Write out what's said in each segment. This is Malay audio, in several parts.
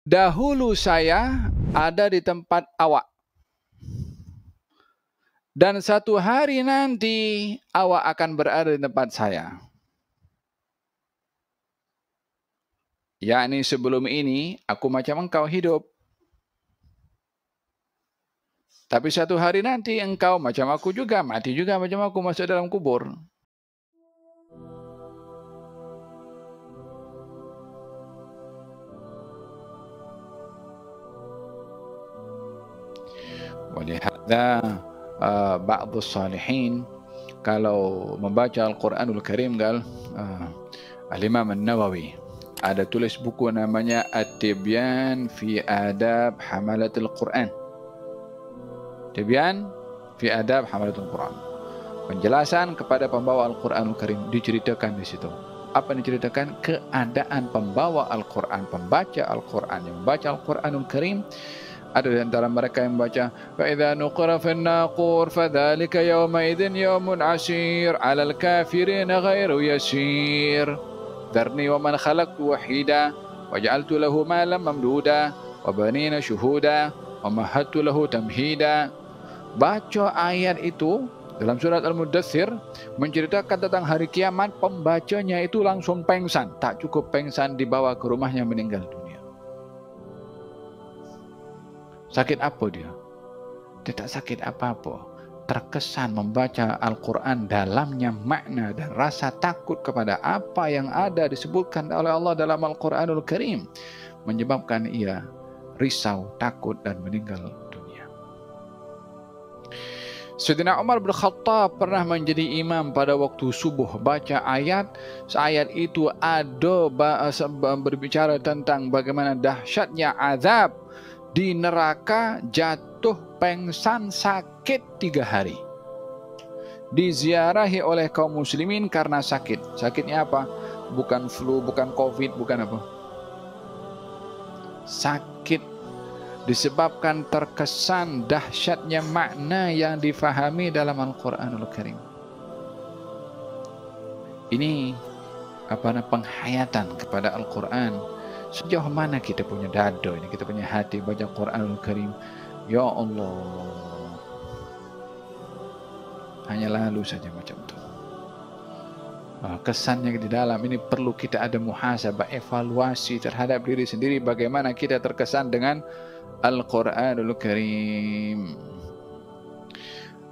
Dahulu saya ada di tempat awak. Dan satu hari nanti awak akan berada di tempat saya. Yakni sebelum ini aku macam engkau hidup. Tapi satu hari nanti engkau macam aku juga, mati juga macam aku, masuk dalam kubur. Walihada ba'dhu salihin kalau membaca Al-Quranul Karim Al-Imam An-Nawawi ada tulis buku namanya At-Tibyan fi Adab Hamalatul Quran. Tibyan fi Adab Hamalatul Quran. Penjelasan kepada pembawa Al-Quranul Karim diceritakan di situ. Apa yang diceritakan? Keadaan pembawa Al-Quran, pembaca Al-Quran yang membaca Al-Quranul Karim. Ada di antara mereka yang membaca فَإِذَا نُقِرَ فِي النَّاقُورِ فَذَلِكَ يَوْمَئِذٍ يَوْمٌ عَسِيرٌ عَلَى الْكَافِرِينَ غَيْرُ يَسِيرٌ ذَرْنِي وَمَنْ خَلَقْتُ وَحِيدًا وَجَعَلْتُ لَهُ مَالًا مَمْدُودًا وَبَنِينَ شُهُودًا وَمَهَّدتُ لَهُ تَمْهِيدًا. Baca ayat itu dalam surat Al-Mudaththir menceritakan tentang hari kiamat. Pembacanya itu langsung pengsan, tak cukup pengsan, dibawa ke rumahnya meninggal dunia. Sakit apa dia? Dia tak sakit apa-apa. Terkesan membaca Al-Quran, dalamnya makna dan rasa takut kepada apa yang ada disebutkan oleh Allah dalam Al-Quranul Karim menyebabkan ia risau, takut dan meninggal dunia. Sayyidina Umar bin Khattab pernah menjadi imam pada waktu subuh, baca ayat. Ayat itu ada berbicara tentang bagaimana dahsyatnya azab di neraka, jatuh pengsan, sakit 3 hari. Diziarahi oleh kaum muslimin karena sakit. Sakitnya apa? Bukan flu, bukan covid, bukan apa. Sakit disebabkan terkesan dahsyatnya makna yang difahami dalam Al-Quranul Karim. Ini penghayatan kepada Al-Quran. Sejauh mana kita punya dada ini, kita punya hati baca Quranul Karim. Ya Allah, hanya lalu saja macam itu. Kesannya di dalam ini perlu kita ada muhasabah, evaluasi terhadap diri sendiri, bagaimana kita terkesan dengan Al-Quranul Karim.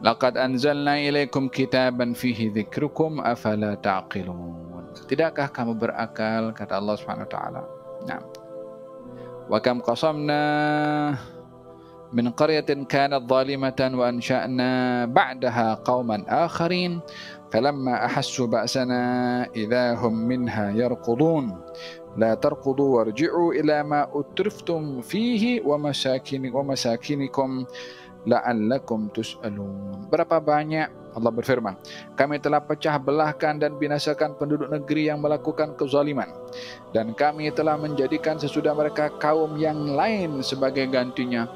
Laqad anzalna ilaikum kitaban fihi dzikrukum afala ta'qilun. Tidakkah kamu berakal, kata Allah Subhanahu wa taala. Nah, wa kam qasamna min qaryatin kanat zalimatan wa ansha'na ba'daha qauman akharin falamma ahassu ba'sana idza hum minha yarqudun la tarqudu warji'u ila ma utriftum fihi wa masakinikum la'allakum tus'alun. Berapa banyak Allah berfirman, kami telah pecah belahkan dan binasakan penduduk negeri yang melakukan kezaliman, dan kami telah menjadikan sesudah mereka kaum yang lain sebagai gantinya.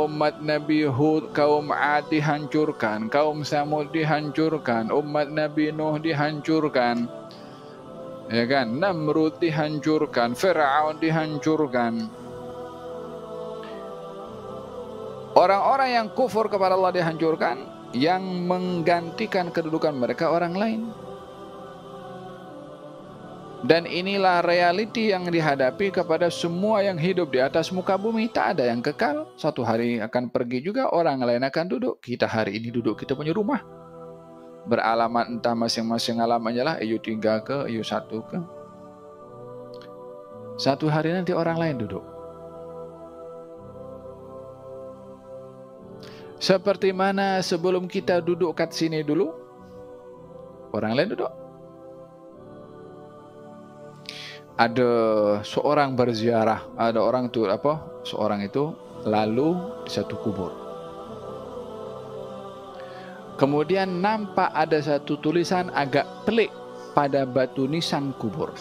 Umat Nabi Hud, kaum Ad dihancurkan, kaum Samud dihancurkan, umat Nabi Nuh dihancurkan, ya kan, Namrud dihancurkan, Fir'aun dihancurkan. Orang-orang yang kufur kepada Allah dihancurkan, yang menggantikan kedudukan mereka orang lain. Dan inilah realiti yang dihadapi kepada semua yang hidup di atas muka bumi. Tak ada yang kekal, satu hari akan pergi juga, orang lain akan duduk. Kita hari ini duduk, kita punya rumah beralamat entah masing-masing alamatnya lah, EU3 ke EU1 ke. Satu hari nanti orang lain duduk. Seperti mana sebelum kita duduk kat sini dulu, orang lain duduk. Ada seorang berziarah, ada orang tu seorang itu lalu di satu kubur. Kemudian nampak ada satu tulisan agak pelik pada batu nisan kubur.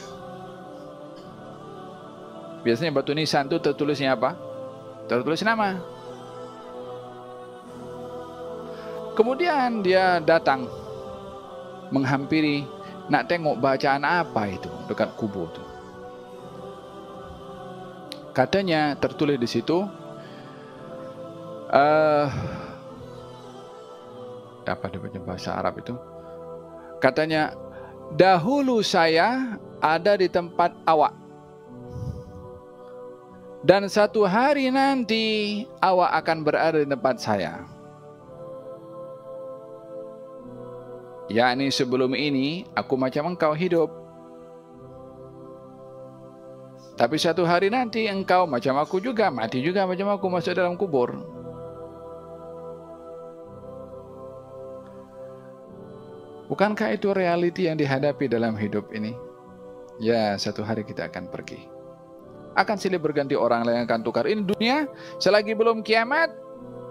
Biasanya batu nisan itu tertulisnya apa? Tertulis nama. Kemudian dia datang menghampiri, nak tengok bacaan apa itu dekat kubur itu. Katanya tertulis di situ, apa dia bahasa Arab itu? Katanya, dahulu saya ada di tempat awak, dan satu hari nanti awak akan berada di tempat saya. Yakni sebelum ini aku macam engkau hidup, tapi satu hari nanti engkau macam aku juga, mati juga macam aku, masuk dalam kubur. Bukankah itu realiti yang dihadapi dalam hidup ini? Ya, satu hari kita akan pergi. Akan silih berganti orang lain yang akan tukar. Ini dunia, selagi belum kiamat,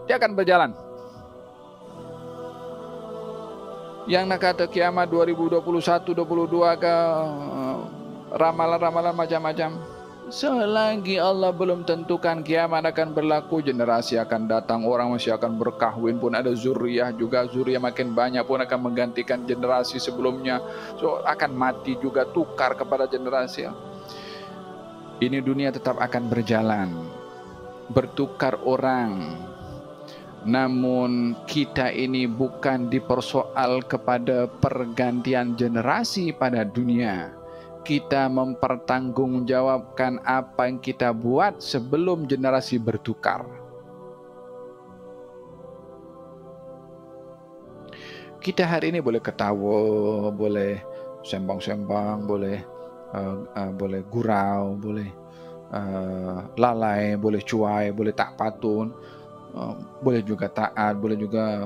dia akan berjalan. Yang nak kata kiamat 2021, 22 ke ramalan-ramalan macam-macam. Selagi Allah belum tentukan kiamat akan berlaku, generasi akan datang, orang masih akan berkahwin pun, ada zuriyah juga, zuriyah makin banyak pun akan menggantikan generasi sebelumnya. So akan mati juga, tukar kepada generasi. Ini dunia tetap akan berjalan, bertukar orang. Namun kita ini bukan dipersoal kepada pergantian generasi pada dunia. Kita mempertanggungjawabkan apa yang kita buat sebelum generasi bertukar. Kita hari ini boleh ketawa, boleh sembang-sembang, boleh gurau, boleh lalai, boleh cuai, boleh tak patun, boleh juga taat, boleh juga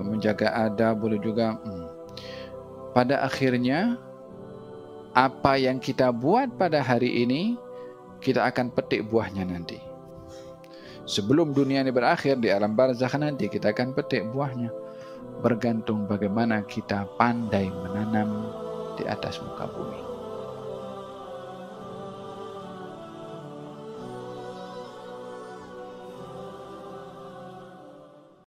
menjaga adab, boleh juga. Pada akhirnya, apa yang kita buat pada hari ini, kita akan petik buahnya nanti. Sebelum dunia ini berakhir, di alam barzakh nanti kita akan petik buahnya. Bergantung bagaimana kita pandai menanam di atas muka bumi.